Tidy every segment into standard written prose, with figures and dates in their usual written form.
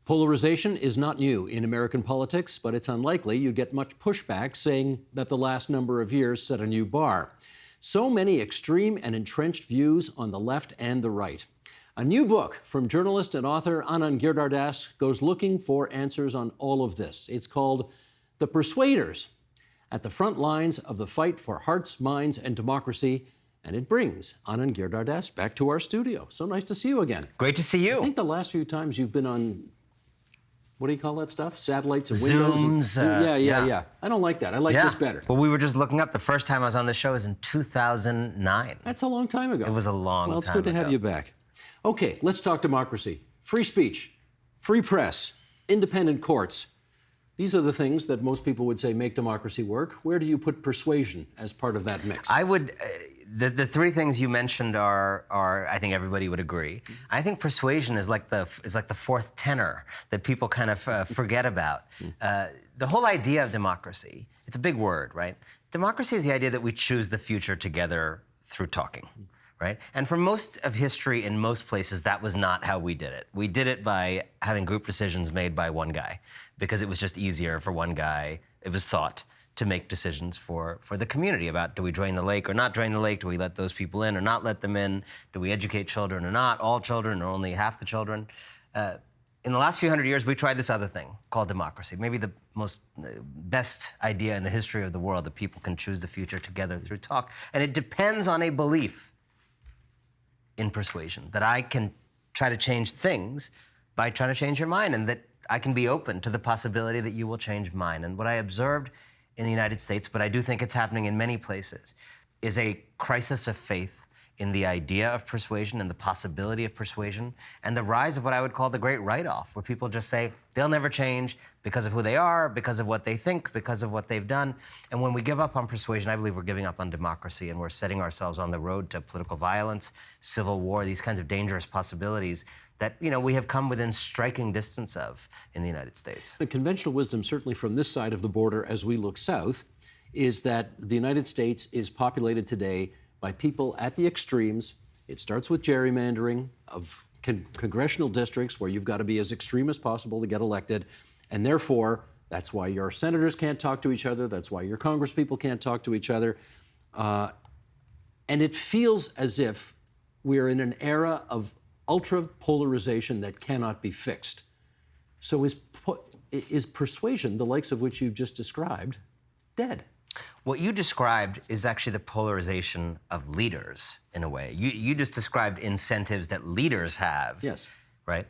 Polarization is not new in American politics, but it's unlikely you'd get much pushback saying that the last number of years set a new bar. So many extreme and entrenched views on the left and the right. A new book from journalist and author Anand Giridharadas goes looking for answers on all of this. It's called The Persuaders, at the front lines of the fight for hearts, minds, and democracy. And it brings Anand Giridharadas back to our studio. So nice to see you again. Great to see you. I think the last few times you've been on, what do you call that stuff? Satellites and Zooms. Windows? Yeah. I don't like that. I like this better. Well, we were just looking up. The first time I was on the show was in 2009. That's a long time ago. It was a long time ago. Well, it's good to have you back. Okay, let's talk democracy. Free speech, free press, independent courts. These are the things that most people would say make democracy work. Where do you put persuasion as part of that mix? I would, the three things you mentioned are I think everybody would agree. I think persuasion is like the fourth tenor that people kind of forget about. The whole idea of democracy, it's a big word, right? Democracy is the idea that we choose the future together through talking. Right? And for most of history, in most places, that was not how we did it. We did it by having group decisions made by one guy, because it was just easier for one guy, it was thought, to make decisions for the community about, do we drain the lake or not drain the lake? Do we let those people in or not let them in? Do we educate children or not? All children or only half the children? In the last few hundred years, we tried this other thing called democracy. Maybe the best idea in the history of the world, that people can choose the future together through talk. And it depends on a belief in persuasion, that I can try to change things by trying to change your mind, and that I can be open to the possibility that you will change mine. And what I observed in the United States, but I do think it's happening in many places, is a crisis of faith in the idea of persuasion and the possibility of persuasion, and the rise of what I would call the great write-off, where people just say they'll never change because of who they are, because of what they think, because of what they've done. And when we give up on persuasion, I believe we're giving up on democracy, and we're setting ourselves on the road to political violence, civil war, these kinds of dangerous possibilities that, you know, we have come within striking distance of in the United States. The conventional wisdom, certainly from this side of the border as we look south, is that the United States is populated today by people at the extremes. It starts with gerrymandering of congressional districts where you've got to be as extreme as possible to get elected. And therefore, that's why your senators can't talk to each other. That's why your congresspeople can't talk to each other. And it feels as if we're in an era of ultra-polarization that cannot be fixed. So is persuasion, the likes of which you've just described, dead? What you described is actually the polarization of leaders, in a way. You just described incentives that leaders have. Yes. Right?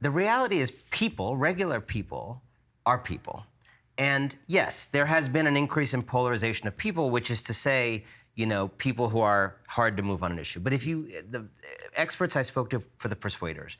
The reality is people, regular people, are people. And yes, there has been an increase in polarization of people, which is to say, you know, people who are hard to move on an issue. But the experts I spoke to for the persuaders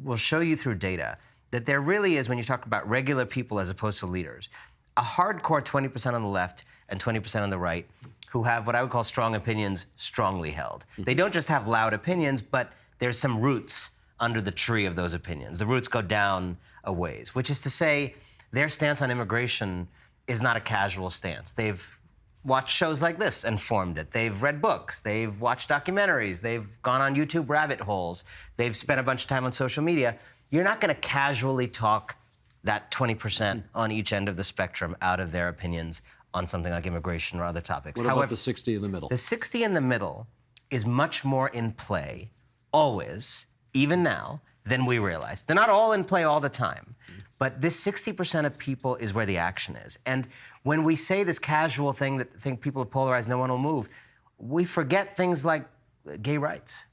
will show you through data that there really is, when you talk about regular people as opposed to leaders, a hardcore 20% on the left and 20% on the right who have what I would call strong opinions strongly held. They don't just have loud opinions, but there's some roots under the tree of those opinions. The roots go down a ways, which is to say their stance on immigration is not a casual stance. They've watched shows like this and formed it. They've read books. They've watched documentaries. They've gone on YouTube rabbit holes. They've spent a bunch of time on social media. You're not going to casually talk that 20% on each end of the spectrum out of their opinions on something like immigration or other topics. What about the 60 in the middle? The 60 in the middle is much more in play, always, even now, than we realize. They're not all in play all the time, but this 60% of people is where the action is. And when we say this casual thing that think people are polarized, no one will move, we forget things like gay rights.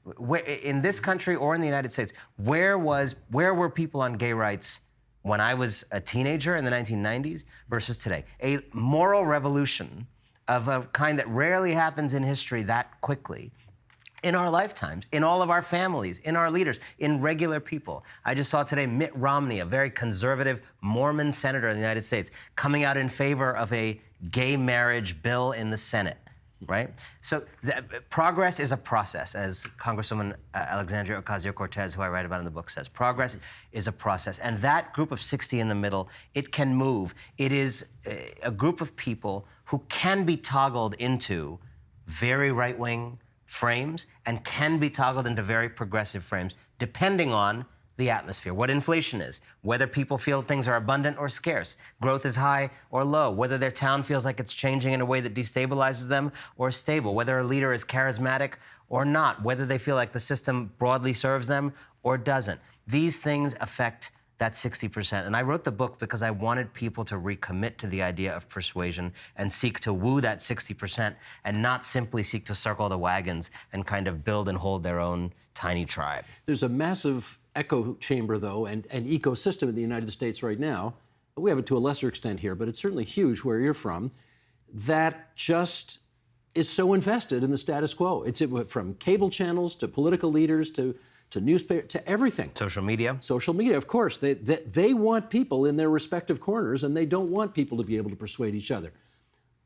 In this country or in the United States, where were people on gay rights when I was a teenager in the 1990s versus today? A moral revolution of a kind that rarely happens in history that quickly. In our lifetimes, in all of our families, in our leaders, in regular people. I just saw today Mitt Romney, a very conservative Mormon senator in the United States, coming out in favor of a gay marriage bill in the Senate, right? So progress is a process, as Congresswoman Alexandria Ocasio-Cortez, who I write about in the book, says. Progress is a process. And that group of 60 in the middle, it can move. It is a group of people who can be toggled into very right-wing frames and can be toggled into very progressive frames, depending on the atmosphere, what inflation is, whether people feel things are abundant or scarce, growth is high or low, whether their town feels like it's changing in a way that destabilizes them or stable, whether a leader is charismatic or not, whether they feel like the system broadly serves them or doesn't. These things affect that 60%. And I wrote the book because I wanted people to recommit to the idea of persuasion and seek to woo that 60% and not simply seek to circle the wagons and kind of build and hold their own tiny tribe. There's a massive echo chamber, though, and ecosystem in the United States right now. We have it to a lesser extent here, but it's certainly huge where you're from, that just is so invested in the status quo. It's from cable channels to political leaders to newspaper, to everything. Social media. Social media, of course. They want people in their respective corners, and they don't want people to be able to persuade each other.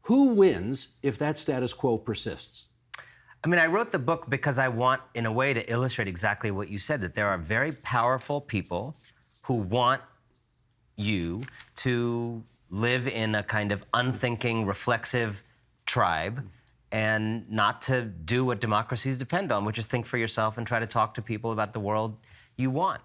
Who wins if that status quo persists? I mean, I wrote the book because I want, in a way, to illustrate exactly what you said, that there are very powerful people who want you to live in a kind of unthinking, reflexive tribe and not to do what democracies depend on, which is think for yourself and try to talk to people about the world you want.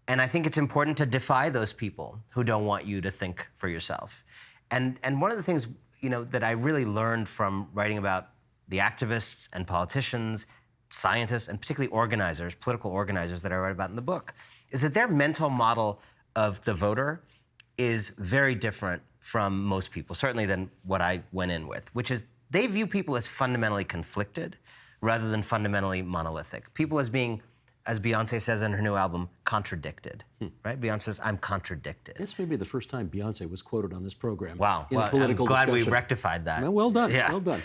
And I think it's important to defy those people who don't want you to think for yourself. And one of the things, that I really learned from writing about the activists and politicians, scientists, and particularly organizers, political organizers that I write about in the book, is that their mental model of the voter is very different from most people, certainly than what I went in with, which is they view people as fundamentally conflicted rather than fundamentally monolithic. People as being, as Beyonce says in her new album, contradicted, right? Beyonce says, I'm contradicted. This may be the first time Beyonce was quoted on this program. Wow, in a political I'm glad discussion. we rectified that. Well done, Yeah. well done.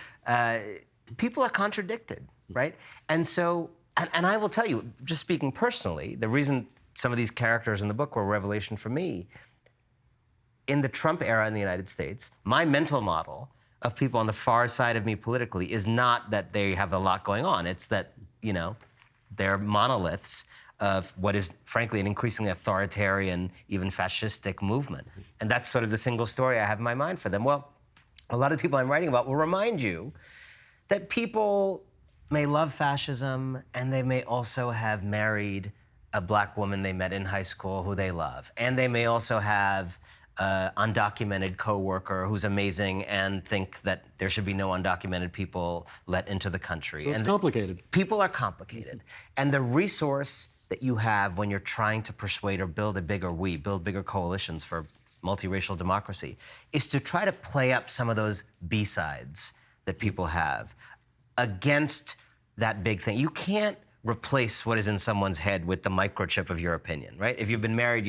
People are contradicted, right? And so, and I will tell you, just speaking personally, the reason some of these characters in the book were a revelation for me, in the Trump era in the United States, my mental model of people on the far side of me politically is not that they have a lot going on. It's that, they're monoliths of what is, frankly, an increasingly authoritarian, even fascistic movement. And that's sort of the single story I have in my mind for them. Well, a lot of the people I'm writing about will remind you that people may love fascism and they may also have married a black woman they met in high school who they love. And they may also have undocumented coworker who's amazing and think that there should be no undocumented people let into the country. So it's and complicated. People are complicated. And the resource that you have when you're trying to persuade or build bigger coalitions for multiracial democracy, is to try to play up some of those B-sides that people have against that big thing. You can't replace what is in someone's head with the microchip of your opinion, right? If you've been married,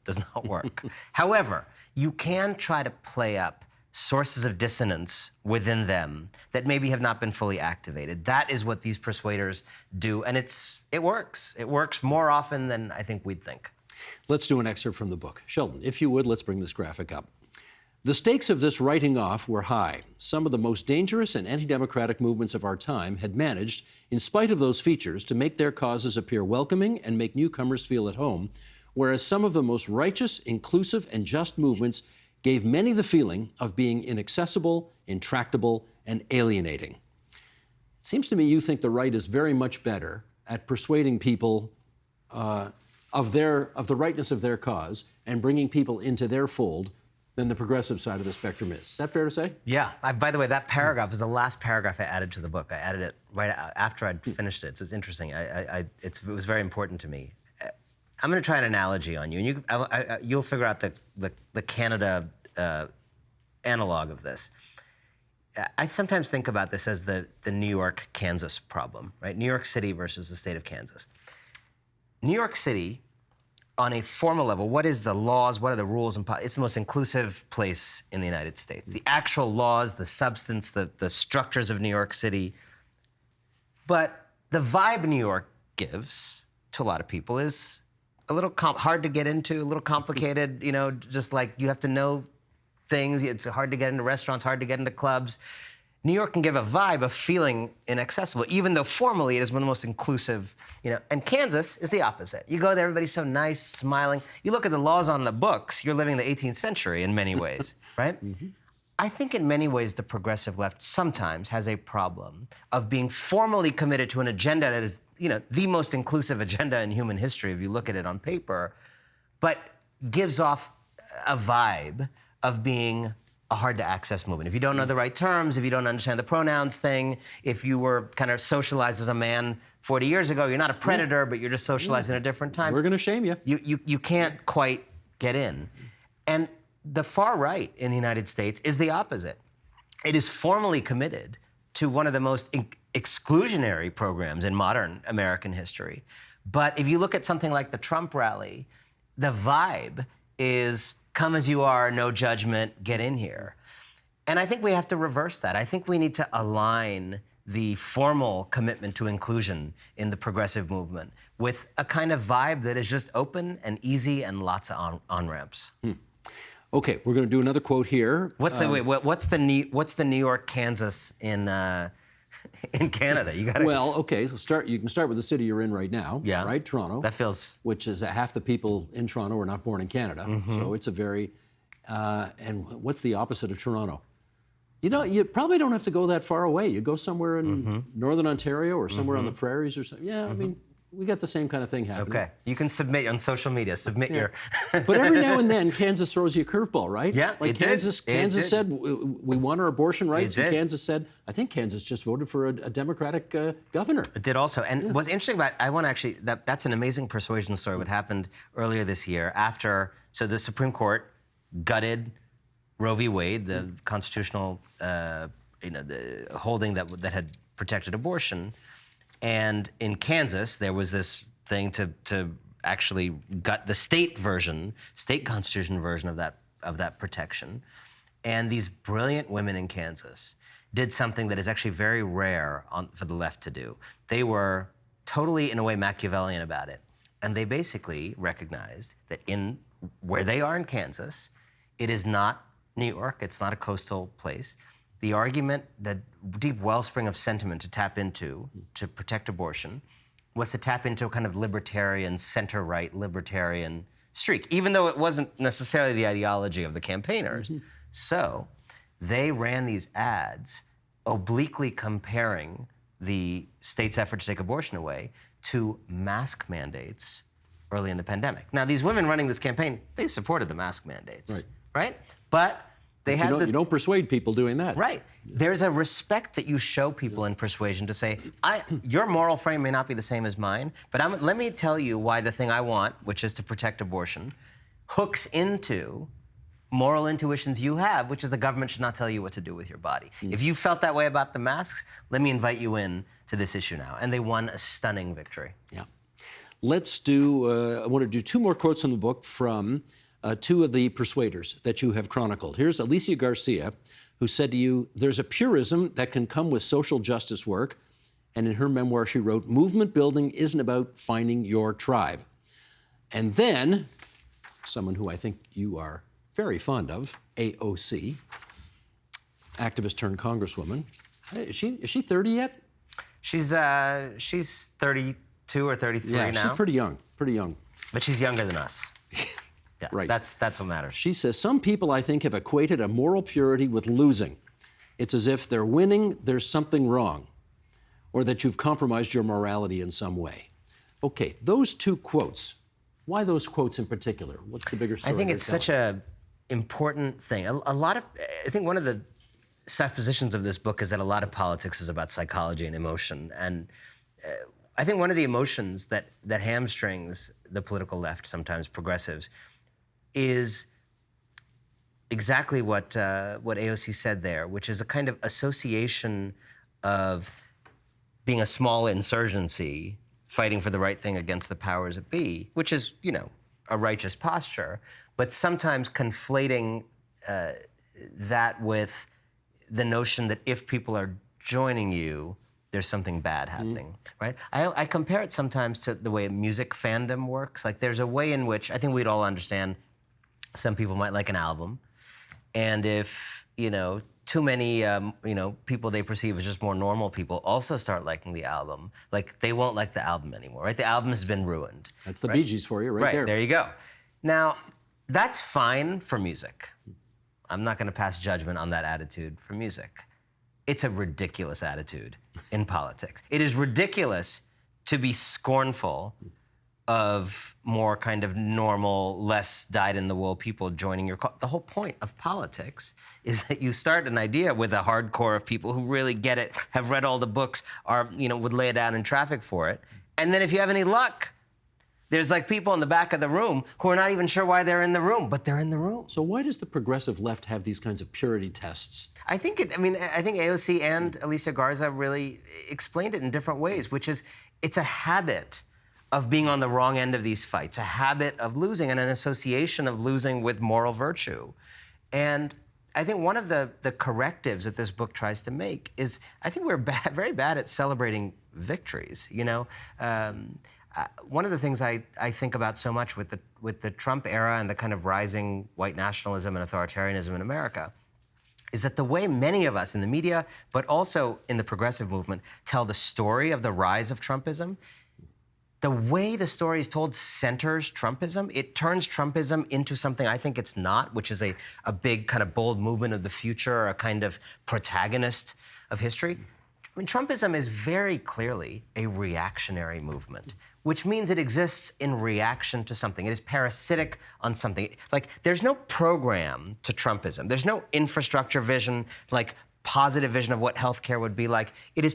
does not work. However, you can try to play up sources of dissonance within them that maybe have not been fully activated. That is what these persuaders do, and it works. It works more often than I think we'd think. Let's do an excerpt from the book. Sheldon, if you would, let's bring this graphic up. The stakes of this writing off were high. Some of the most dangerous and anti-democratic movements of our time had managed, in spite of those features, to make their causes appear welcoming and make newcomers feel at home, whereas some of the most righteous, inclusive, and just movements gave many the feeling of being inaccessible, intractable, and alienating. It seems to me you think the right is very much better at persuading people of the rightness of their cause and bringing people into their fold than the progressive side of the spectrum is. Is that fair to say? Yeah. By the way, that paragraph is the last paragraph I added to the book. I added it right after I'd finished it, so it's interesting. It was very important to me. I'm going to try an analogy on you, and you'll figure out the Canada analog of this. I sometimes think about this as the New York-Kansas problem, right? New York City versus the state of Kansas. New York City, on a formal level, what is the laws, what are the rules? It's the most inclusive place in the United States. The actual laws, the substance, the structures of New York City. But the vibe New York gives to a lot of people is a little hard to get into, a little complicated, just like you have to know things. It's hard to get into restaurants, hard to get into clubs. New York can give a vibe of feeling inaccessible, even though formally it is one of the most inclusive, And Kansas is the opposite. You go there, everybody's so nice, smiling. You look at the laws on the books, you're living in the 18th century in many ways, right? Mm-hmm. I think in many ways the progressive left sometimes has a problem of being formally committed to an agenda that is, the most inclusive agenda in human history if you look at it on paper, but gives off a vibe of being a hard to access movement. If you don't know the right terms, if you don't understand the pronouns thing, if you were kind of socialized as a man 40 years ago, you're not a predator, but you're just socialized in a different time. We're going to shame you. You can't quite get in. And the far right in the United States is the opposite. It is formally committed to one of the most exclusionary programs in modern American history. But if you look at something like the Trump rally, the vibe is come as you are, no judgment, get in here. And I think we have to reverse that. I think we need to align the formal commitment to inclusion in the progressive movement with a kind of vibe that is just open and easy and lots of on-ramps. Okay, we're going to do another quote here. What's the New York, Kansas in Canada? You got Well, okay, so you can start with the city you're in right now, Yeah. right? Toronto. That feels. Which is half the people in Toronto are not born in Canada. Mm-hmm. So it's a very, and what's the opposite of Toronto? You probably don't have to go that far away. You go somewhere in Mm-hmm. Northern Ontario or somewhere on the prairies or something. Yeah, I mean, we got the same kind of thing happening. Okay, you can submit on social media. Submit your. But every now and then, Kansas throws you a curveball, right? Yeah, like it did. Kansas. It Kansas did. said we want our abortion rights, and did. Kansas said, I think Kansas just voted for a Democratic governor. It did also. And what's interesting about, I want to actually, that's an amazing persuasion story. What happened earlier this year so the Supreme Court gutted Roe v. Wade, the constitutional, the holding that had protected abortion. And in Kansas, there was this thing to actually gut the state constitution version of that protection. And these brilliant women in Kansas did something that is actually very rare for the left to do. They were totally, in a way, Machiavellian about it. And they basically recognized that where they are in Kansas, it is not New York, it's not a coastal place. The argument, the deep wellspring of sentiment to tap into to protect abortion was to tap into a kind of libertarian, center-right libertarian streak, even though it wasn't necessarily the ideology of the campaigners. So they ran these ads obliquely comparing the state's effort to take abortion away to mask mandates early in the pandemic. Now, these women running this campaign, they supported the mask mandates, right? But they had You don't persuade people doing that. Right. There's a respect that you show people in persuasion to say, your moral frame may not be the same as mine, but let me tell you why the thing I want, which is to protect abortion, hooks into moral intuitions you have, which is the government should not tell you what to do with your body. If you felt that way about the masks, let me invite you in to this issue now. And they won a stunning victory. Yeah. Let's do, I want to do two more quotes from the book from two of the persuaders that you have chronicled. Here's Alicia Garcia, who said to you, there's a purism that can come with social justice work. And in her memoir, she wrote, movement building isn't about finding your tribe. And then, someone who I think you are very fond of, AOC, activist turned congresswoman. Is she 30 yet? She's 32 or 33 Yeah, now. she's pretty young, But she's younger than us. Yeah, Right. That's what matters. She says, some people, I think, have equated a moral purity with losing. It's as if they're winning, there's something wrong, or that you've compromised your morality in some way. Okay, those two quotes, why those quotes in particular? What's the bigger story? I think it's such an important thing. I think one of the suppositions of this book is that a lot of politics is about psychology and emotion. And I think one of the emotions that hamstrings the political left, sometimes progressives, is exactly what AOC said there, which is a kind of association of being a small insurgency fighting for the right thing against the powers that be, which is, a righteous posture, but sometimes conflating that with the notion that if people are joining you, there's something bad happening, right? I compare it sometimes to the way music fandom works. Like there's a way in which I think we'd all understand some people might like an album, and if, too many, people they perceive as just more normal people also start liking the album, like they won't like the album anymore, right? The album has been ruined. That's the Bee Gees for you right there. There you go. Now, that's fine for music, I'm not going to pass judgment on that attitude for music. It's a ridiculous attitude in politics. It is ridiculous to be scornful of more kind of normal, less dyed-in-the-wool people joining your cause. The whole point of politics is that you start an idea with a hardcore of people who really get it, have read all the books, are, would lay it out in traffic for it. And then if you have any luck, there's like people in the back of the room who are not even sure why they're in the room, but they're in the room. So why does the progressive left have these kinds of purity tests? I think AOC and Alicia Garza really explained it in different ways, which is it's a habit of being on the wrong end of these fights, a habit of losing and an association of losing with moral virtue. And I think one of the correctives that this book tries to make is I think we're very bad at celebrating victories. One of the things I think about so much with the Trump era and the kind of rising white nationalism and authoritarianism in America is that the way many of us in the media, but also in the progressive movement, tell the story of the rise of Trumpism, the way the story is told centers Trumpism. It turns Trumpism into something I think it's not, which is a big kind of bold movement of the future, a kind of protagonist of history. I mean, Trumpism is very clearly a reactionary movement, which means it exists in reaction to something. It is parasitic on something. Like, there's no program to Trumpism. There's no infrastructure vision, like positive vision of what healthcare would be like. It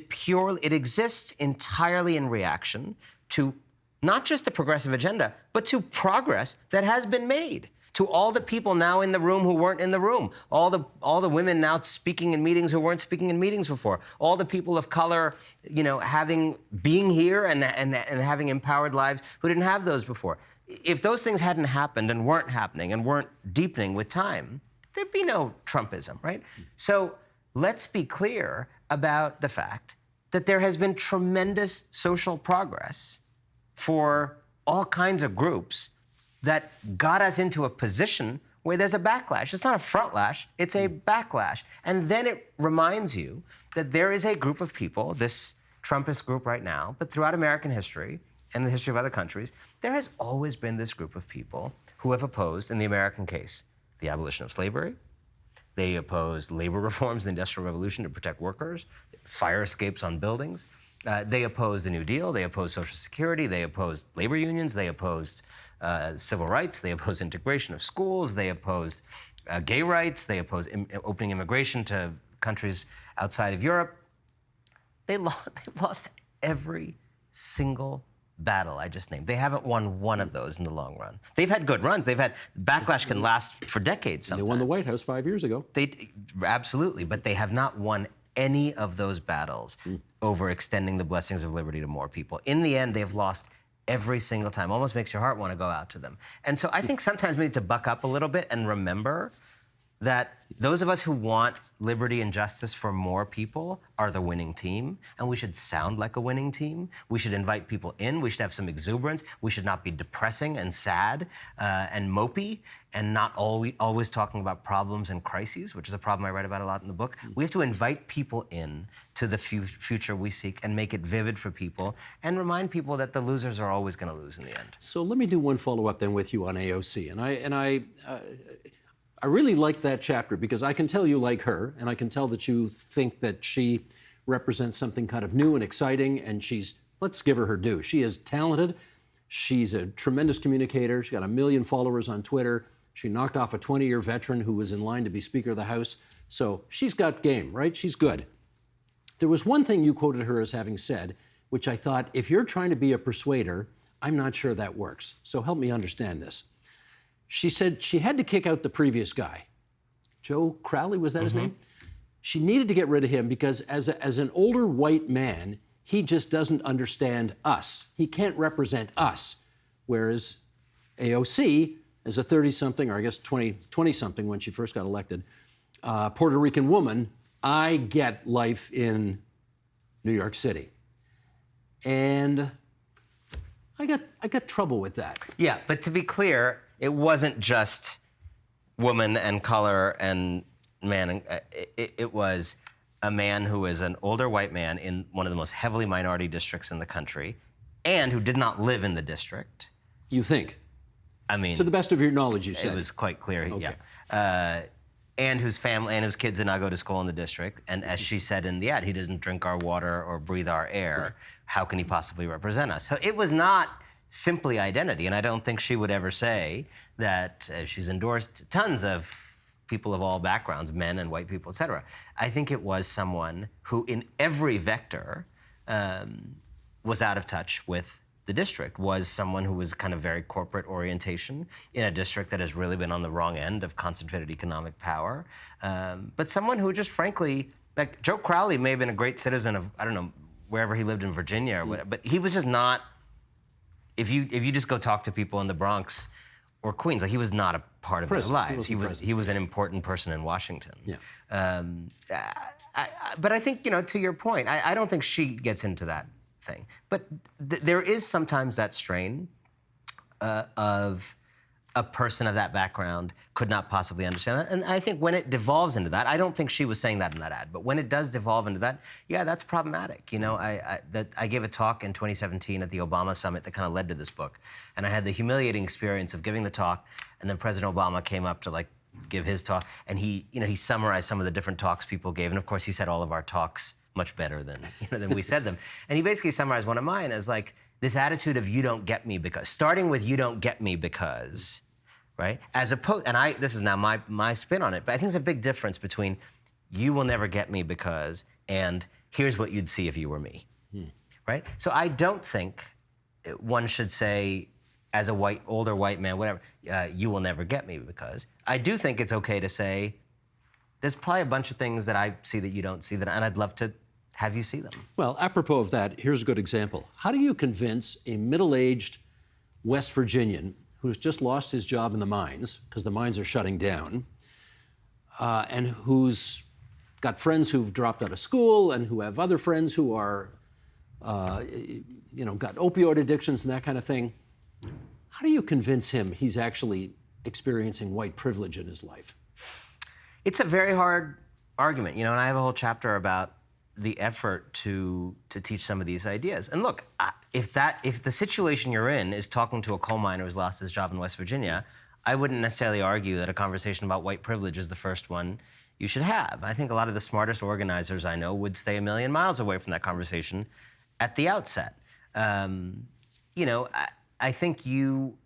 exists entirely in reaction to not just the progressive agenda, but to progress that has been made. To all the people now in the room who weren't in the room, all the women now speaking in meetings who weren't speaking in meetings before, all the people of color, being here and having empowered lives who didn't have those before. If those things hadn't happened and weren't happening and weren't deepening with time, there'd be no Trumpism, right? So let's be clear about the fact that there has been tremendous social progress for all kinds of groups that got us into a position where there's a backlash. It's not a frontlash, it's a backlash. And then it reminds you that there is a group of people, this Trumpist group right now, but throughout American history and the history of other countries, there has always been this group of people who have opposed, in the American case, the abolition of slavery. They opposed labor reforms in the Industrial Revolution to protect workers, fire escapes on buildings. They opposed the New Deal. They opposed Social Security. They opposed labor unions. They opposed civil rights. They opposed integration of schools. They opposed gay rights. They opposed opening immigration to countries outside of Europe. They've lost every single battle I just named. They haven't won one of those in the long run. They've had good runs. Backlash can last for decades sometimes. They won the White House 5 years ago. Absolutely, but they have not won any of those battles over extending the blessings of liberty to more people. In the end, they've lost every single time. Almost makes your heart want to go out to them. And so I think sometimes we need to buck up a little bit and remember that those of us who want liberty and justice for more people are the winning team, and we should sound like a winning team. We should invite people in. We should have some exuberance. We should not be depressing and sad and mopey and not always talking about problems and crises, which is a problem I write about a lot in the book. We have to invite people in to the future we seek and make it vivid for people and remind people that the losers are always going to lose in the end. So let me do one follow-up then with you on AOC. I really like that chapter because I can tell you like her, and I can tell that you think that she represents something kind of new and exciting, and let's give her due. She is talented. She's a tremendous communicator. She's got 1 million followers on Twitter. She knocked off a 20-year veteran who was in line to be Speaker of the House. So she's got game, right? She's good. There was one thing you quoted her as having said, which I thought, if you're trying to be a persuader, I'm not sure that works. So help me understand this. She said she had to kick out the previous guy. Joe Crowley, was that his name? She needed to get rid of him because as an older white man, he just doesn't understand us. He can't represent us. Whereas AOC, as a 30-something, or I guess 20-something when she first got elected, Puerto Rican woman, I get life in New York City. And I got trouble with that. Yeah, but to be clear, it wasn't just woman and color and man. It was a man who is an older white man in one of the most heavily minority districts in the country and who did not live in the district. You think? I mean... To the best of your knowledge, you said. It was quite clear, okay. yeah. and whose family and whose kids did not go to school in the district. And as she said in the ad, he doesn't drink our water or breathe our air. Right. How can he possibly represent us? So it was not simply identity, and I don't think she would ever say that she's endorsed tons of people of all backgrounds, men and white people, et cetera. I think it was someone who, in every vector, was out of touch with the district, was someone who was kind of very corporate orientation in a district that has really been on the wrong end of concentrated economic power. But someone who just frankly, like Joe Crowley may have been a great citizen of, I don't know, wherever he lived in Virginia or whatever, but he was just not, if you just go talk to people in the Bronx or Queens, like he was not a part of their lives. He was an important person in Washington. Yeah. But I think, to your point, I don't think she gets into that thing. But there is sometimes that strain of a person of that background could not possibly understand that. And I think when it devolves into that, I don't think she was saying that in that ad, but when it does devolve into that, yeah, that's problematic. I gave a talk in 2017 at the Obama summit that kind of led to this book. And I had the humiliating experience of giving the talk, and then President Obama came up to give his talk, and he summarized some of the different talks people gave. And of course, he said all of our talks much better than we said them. And he basically summarized one of mine as this attitude of you don't get me because, starting with you don't get me because, right? As opposed, and this is now my spin on it, but I think there's a big difference between you will never get me because and here's what you'd see if you were me, right? So I don't think one should say, as a older white man, whatever, you will never get me because. I do think it's okay to say, there's probably a bunch of things that I see that you don't see, and I'd love to have you see them. Well, apropos of that, here's a good example. How do you convince a middle-aged West Virginian who's just lost his job in the mines, because the mines are shutting down, and who's got friends who've dropped out of school and who have other friends who are, got opioid addictions and that kind of thing. How do you convince him he's actually experiencing white privilege in his life? It's a very hard argument, and I have a whole chapter about the effort to teach some of these ideas. And look, if the situation you're in is talking to a coal miner who's lost his job in West Virginia, I wouldn't necessarily argue that a conversation about white privilege is the first one you should have. I think a lot of the smartest organizers I know would stay a million miles away from that conversation at the outset. I think you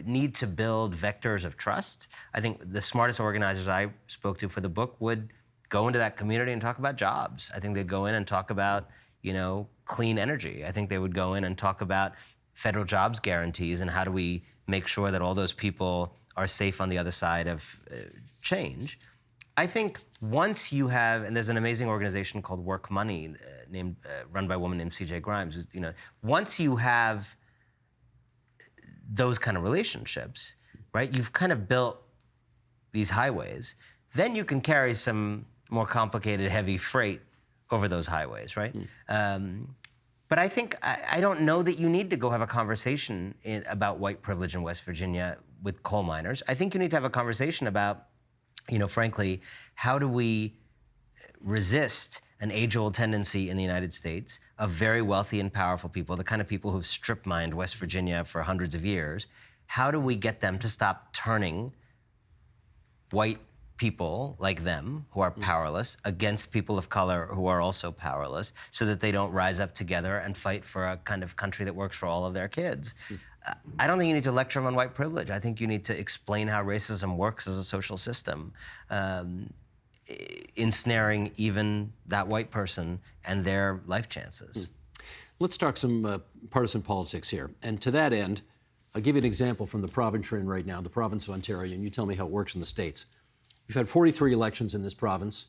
need to build vectors of trust. I think the smartest organizers I spoke to for the book would go into that community and talk about jobs. I think they'd go in and talk about, clean energy. I think they would go in and talk about federal jobs guarantees and how do we make sure that all those people are safe on the other side of change. I think once you have, and there's an amazing organization called Work Money, run by a woman named C.J. Grimes. Once you have those kind of relationships, right? You've kind of built these highways. Then you can carry some more complicated, heavy freight over those highways, right? But I think, I don't know that you need to go have a conversation about white privilege in West Virginia with coal miners. I think you need to have a conversation about, frankly, how do we resist an age-old tendency in the United States of very wealthy and powerful people, the kind of people who've strip-mined West Virginia for hundreds of years. How do we get them to stop turning white people like them who are powerless against people of color who are also powerless so that they don't rise up together and fight for a kind of country that works for all of their kids? I don't think you need to lecture them on white privilege. I think you need to explain how racism works as a social system, ensnaring even that white person and their life chances. Let's talk some partisan politics here. And to that end, I'll give you an example from the province you're in right now, the province of Ontario, and you tell me how it works in the States. We've had 43 elections in this province.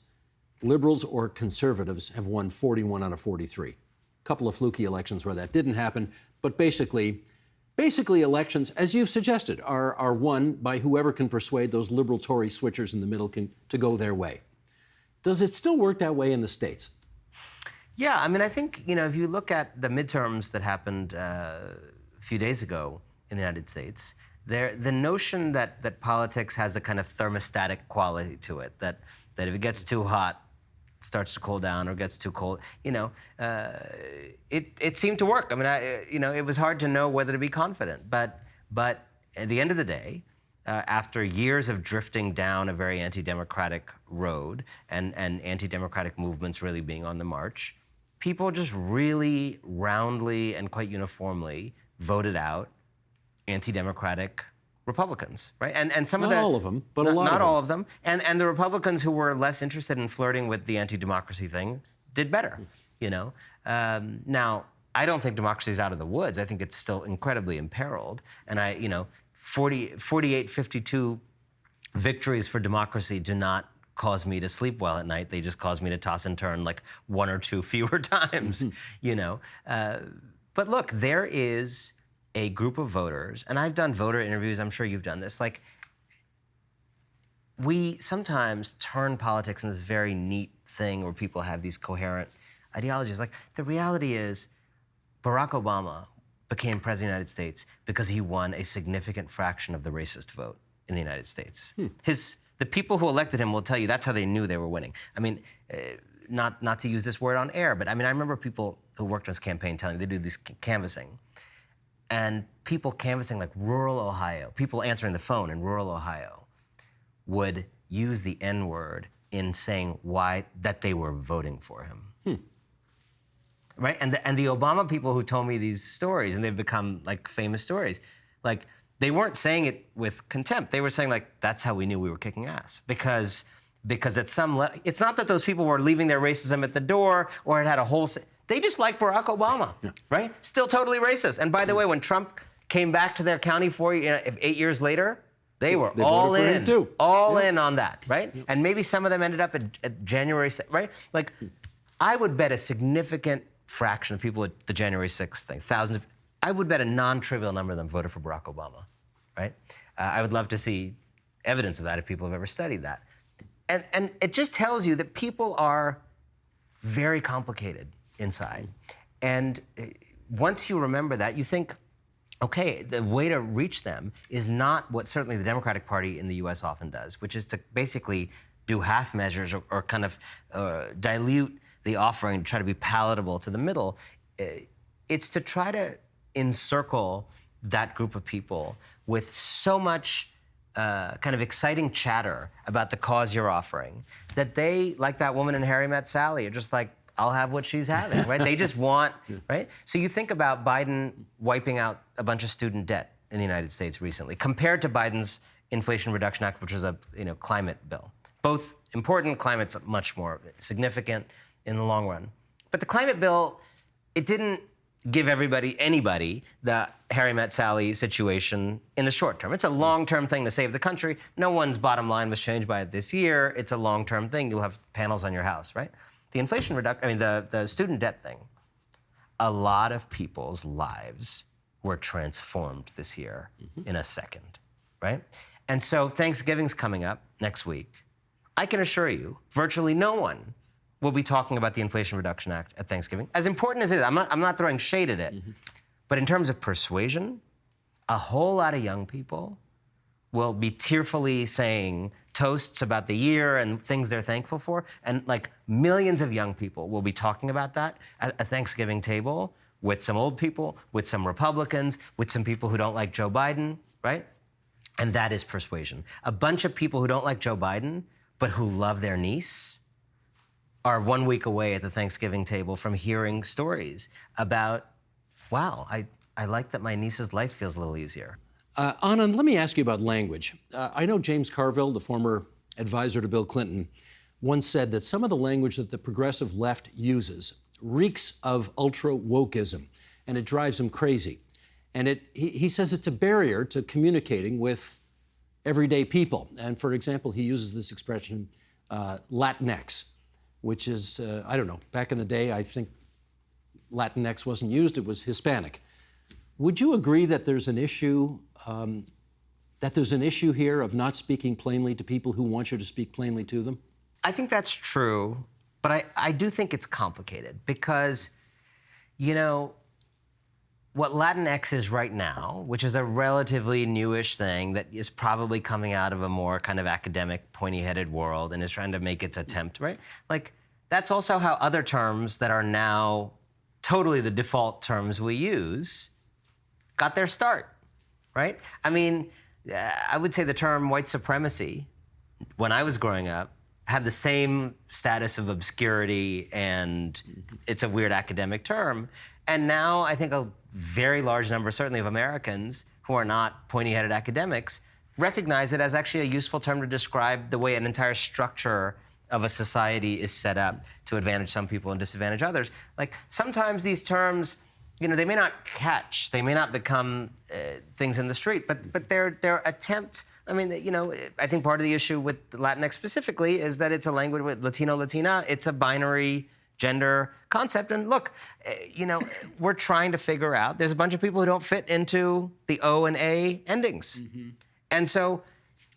Liberals or conservatives have won 41 out of 43. A couple of fluky elections where that didn't happen, but basically elections, as you've suggested, are won by whoever can persuade those liberal Tory switchers in the middle to go their way. Does it still work that way in the States? Yeah, I think, if you look at the midterms that happened a few days ago in the United States, the notion that politics has a kind of thermostatic quality to it, that if it gets too hot, it starts to cool down, or gets too cold, it seemed to work. It was hard to know whether to be confident, but at the end of the day, after years of drifting down a very anti-democratic road and anti-democratic movements really being on the march, people just really roundly and quite uniformly voted out anti-democratic Republicans, right? And some of Not the all of them, but a lot of not them. all of them. And the Republicans who were less interested in flirting with the anti-democracy thing did better, you know? Now, I don't think democracy is out of the woods. I think it's still incredibly imperiled. And 48-52 victories for democracy do not cause me to sleep well at night. They just cause me to toss and turn like one or two fewer times, you know? But look, there is a group of voters, and I've done voter interviews, I'm sure you've done this, like, we sometimes turn politics into this very neat thing where people have these coherent ideologies. Like, the reality is, Barack Obama became president of the United States because he won a significant fraction of the racist vote in the United States. The people who elected him will tell you that's how they knew they were winning. I mean, not to use this word on air, but I mean, I remember people who worked on his campaign telling me they do this canvassing. And people canvassing like rural Ohio, people answering the phone in rural Ohio would use the N-word in saying why that they were voting for him. Right? And the Obama people who told me these stories, and they've become like famous stories, like they weren't saying it with contempt. They were saying like, that's how we knew we were kicking ass. Because at some level, it's not that those people were leaving their racism at the door or it had a whole, they just like Barack Obama, right? Still totally racist. And by the way, when Trump came back to their county 8 years later, they were all voted for him in, too. all in on that, right? And maybe some of them ended up at January 6th, right? Like, I would bet a significant fraction of people at the January 6th thing, thousands of, I would bet a non-trivial number of them voted for Barack Obama, right? I would love to see evidence of that if people have ever studied that. And it just tells you that people are very complicated inside. And once you remember that, you think, okay, the way to reach them is not what certainly the Democratic Party in the US often does, which is to basically do half measures or kind of dilute the offering to try to be palatable to the middle. It's to try to encircle that group of people with so much kind of exciting chatter about the cause you're offering that they, like that woman in Harry Met Sally, are just like, I'll have what she's having, right? They just want, right? So you think about Biden wiping out a bunch of student debt in the United States recently, compared to Biden's Inflation Reduction Act, which was a climate bill. Both important, climate's much more significant in the long run. But the climate bill, it didn't give anybody, the Harry Met Sally situation in the short term. It's a long-term thing to save the country. No one's bottom line was changed by it this year. It's a long-term thing. You'll have panels on your house, right? The inflation reduction, I mean, the student debt thing, a lot of people's lives were transformed this year in a second, right? And so Thanksgiving's coming up next week. I can assure you, virtually no one will be talking about the Inflation Reduction Act at Thanksgiving. As important as it is, I'm not throwing shade at it, but in terms of persuasion, a whole lot of young people will be tearfully saying toasts about the year and things they're thankful for, and like millions of young people will be talking about that at a Thanksgiving table with some old people, with some Republicans, with some people who don't like Joe Biden, right? And that is persuasion. A bunch of people who don't like Joe Biden, but who love their niece, are 1 week away at the Thanksgiving table from hearing stories about, wow, I like that my niece's life feels a little easier. Anand, let me ask you about language. I know James Carville, the former advisor to Bill Clinton, once said that some of the language that the progressive left uses reeks of ultra-wokeism, and it drives him crazy. And he says it's a barrier to communicating with everyday people. And for example, he uses this expression, Latinx, which is, I don't know, back in the day, I think Latinx wasn't used, it was Hispanic. Would you agree that there's an issue here of not speaking plainly to people who want you to speak plainly to them? I think that's true, but I do think it's complicated because, you know, what Latinx is right now, which is a relatively newish thing that is probably coming out of a more kind of academic, pointy-headed world and is trying to make its attempt, right? Like, that's also how other terms that are now totally the default terms we use got their start, right? I mean, I would say the term white supremacy, when I was growing up, had the same status of obscurity, and it's a weird academic term. And now I think a very large number, certainly of Americans who are not pointy-headed academics, recognize it as actually a useful term to describe the way an entire structure of a society is set up to advantage some people and disadvantage others. Like, sometimes these terms, you know, they may not catch, they may not become things in the street, but their attempt. I mean, you know, I think part of the issue with Latinx specifically is that it's a language with Latino, Latina. It's a binary gender concept. And look, you know, we're trying to figure out, there's a bunch of people who don't fit into the O and A endings. And so,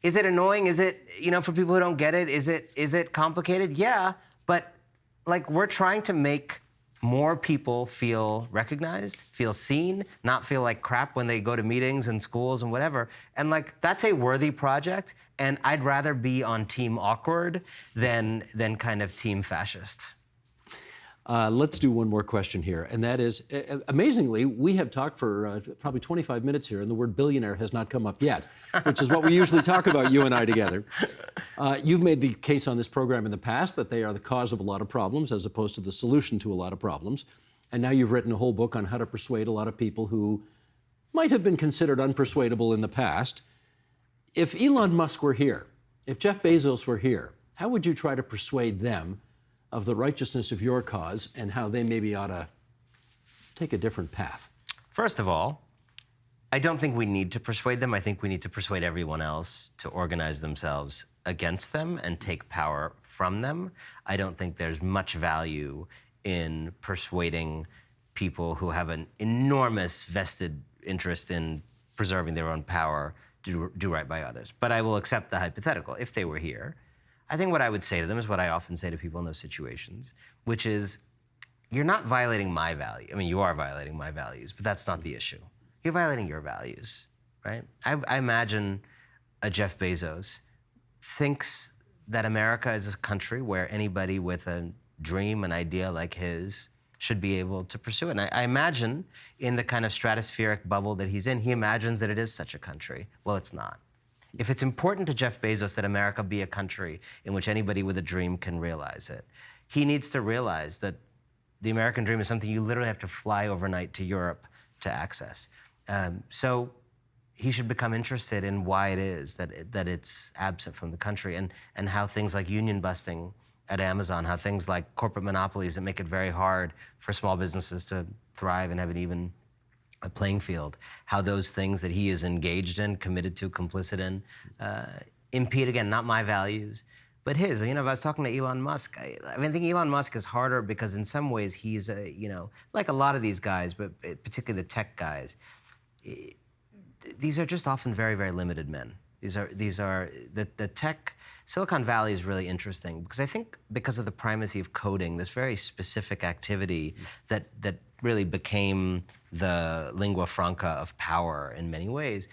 is it annoying? Is it, you know, for people who don't get it, is it complicated? Yeah, but like, we're trying to make more people feel recognized, feel seen, not feel like crap when they go to meetings and schools and whatever. And like, that's a worthy project, and I'd rather be on team awkward than kind of team fascist. Let's do one more question here, and that is, amazingly, we have talked for probably 25 minutes here, and the word billionaire has not come up yet, which is what we usually talk about, you and I together. You've made the case on this program in the past that they are the cause of a lot of problems as opposed to the solution to a lot of problems. And now you've written a whole book on how to persuade a lot of people who might have been considered unpersuadable in the past. If Elon Musk were here, if Jeff Bezos were here, how would you try to persuade them of the righteousness of your cause and how they maybe ought to take a different path? First of all, I don't think we need to persuade them. I think we need to persuade everyone else to organize themselves against them and take power from them. I don't think there's much value in persuading people who have an enormous vested interest in preserving their own power to do right by others. But I will accept the hypothetical. If they were here, I think what I would say to them is what I often say to people in those situations, which is, you're not violating my value. I mean, you are violating my values, but that's not the issue. You're violating your values, right? I imagine a Jeff Bezos thinks that America is a country where anybody with a dream, an idea like his, should be able to pursue it. And I imagine in the kind of stratospheric bubble that he's in, he imagines that it is such a country. Well, it's not. If it's important to Jeff Bezos that America be a country in which anybody with a dream can realize it, he needs to realize that the American dream is something you literally have to fly overnight to Europe to access. So he should become interested in why it is that it's absent from the country, and how things like union busting at Amazon, how things like corporate monopolies that make it very hard for small businesses to thrive and have an even a playing field, how those things that he is engaged in, committed to, complicit in, impede, again, not my values, but his. You know, if I was talking to Elon Musk, I mean, I think Elon Musk is harder because in some ways he's, you know, like a lot of these guys, but particularly the tech guys, these are just often very, very limited men. These are the tech. Silicon Valley is really interesting because I think because of the primacy of coding, this very specific activity that really became the lingua franca of power in many ways,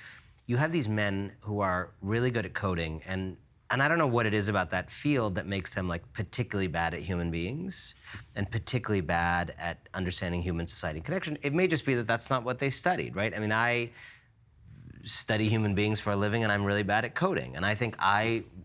you have these men who are really good at coding, and I don't know what it is about that field that makes them like particularly bad at human beings and particularly bad at understanding human society connection. It may just be that that's not what they studied, right? I mean, I study human beings for a living, and I'm really bad at coding. And I think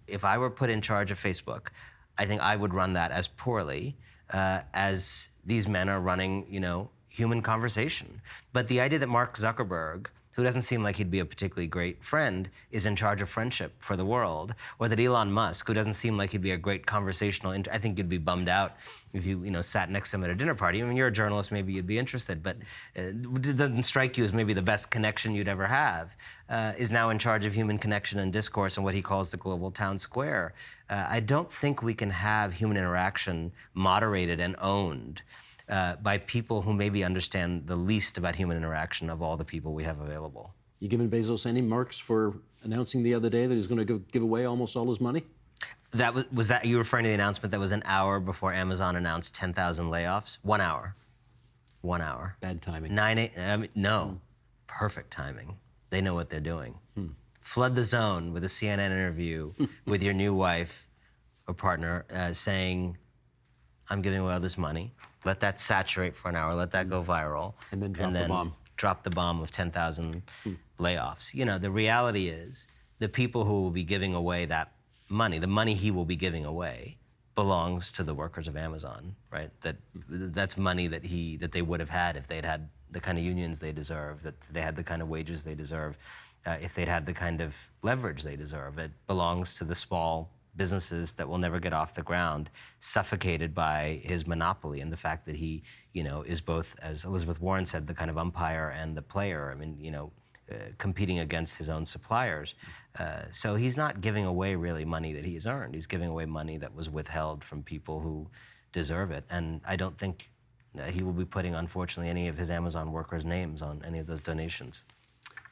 if I were put in charge of Facebook, I think I would run that as poorly as these men are running, you know, human conversation. But the idea that Mark Zuckerberg, who doesn't seem like he'd be a particularly great friend, is in charge of friendship for the world, or that Elon Musk, who doesn't seem like he'd be a great conversational, I think you'd be bummed out if you sat next to him at a dinner party. I mean, you're a journalist, maybe you'd be interested, but it doesn't strike you as maybe the best connection you'd ever have, is now in charge of human connection and discourse and what he calls the global town square. I don't think we can have human interaction moderated and owned by people who maybe understand the least about human interaction of all the people we have available. You giving Bezos any marks for announcing the other day that he's going to give away almost all his money? Was that you referring to the announcement that was an hour before Amazon announced 10,000 layoffs? 1 hour. 1 hour. Bad timing. No, perfect timing. They know what they're doing. Flood the zone with a CNN interview with your new wife or partner saying, I'm giving away all this money. Let that saturate for an hour. Let that go viral. And then drop the bomb. dropped the bomb of 10,000 layoffs. You know, the reality is the people who will be giving away that money, the money he will be giving away, belongs to the workers of Amazon, right? That's money that they would have had if they'd had the kind of unions they deserve, that they had the kind of wages they deserve, if they'd had the kind of leverage they deserve. It belongs to the small businesses that will never get off the ground, suffocated by his monopoly and the fact that he, you know, is both, as Elizabeth Warren said, the kind of umpire and the player. I mean, you know, competing against his own suppliers. So he's not giving away really money that he has earned. He's giving away money that was withheld from people who deserve it. And I don't think he will be putting, unfortunately, any of his Amazon workers' names on any of those donations.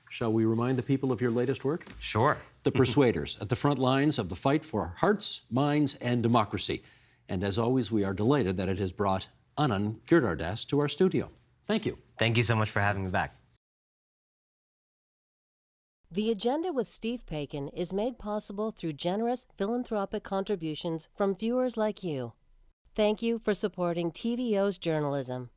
Shall we remind the people of your latest work? Sure. The Persuaders, at the front lines of the fight for hearts, minds, and democracy. And as always, we are delighted that it has brought Anand Giridharadas to our studio. Thank you. Thank you so much for having me back. The Agenda with Steve Paikin is made possible through generous philanthropic contributions from viewers like you. Thank you for supporting TVO's journalism.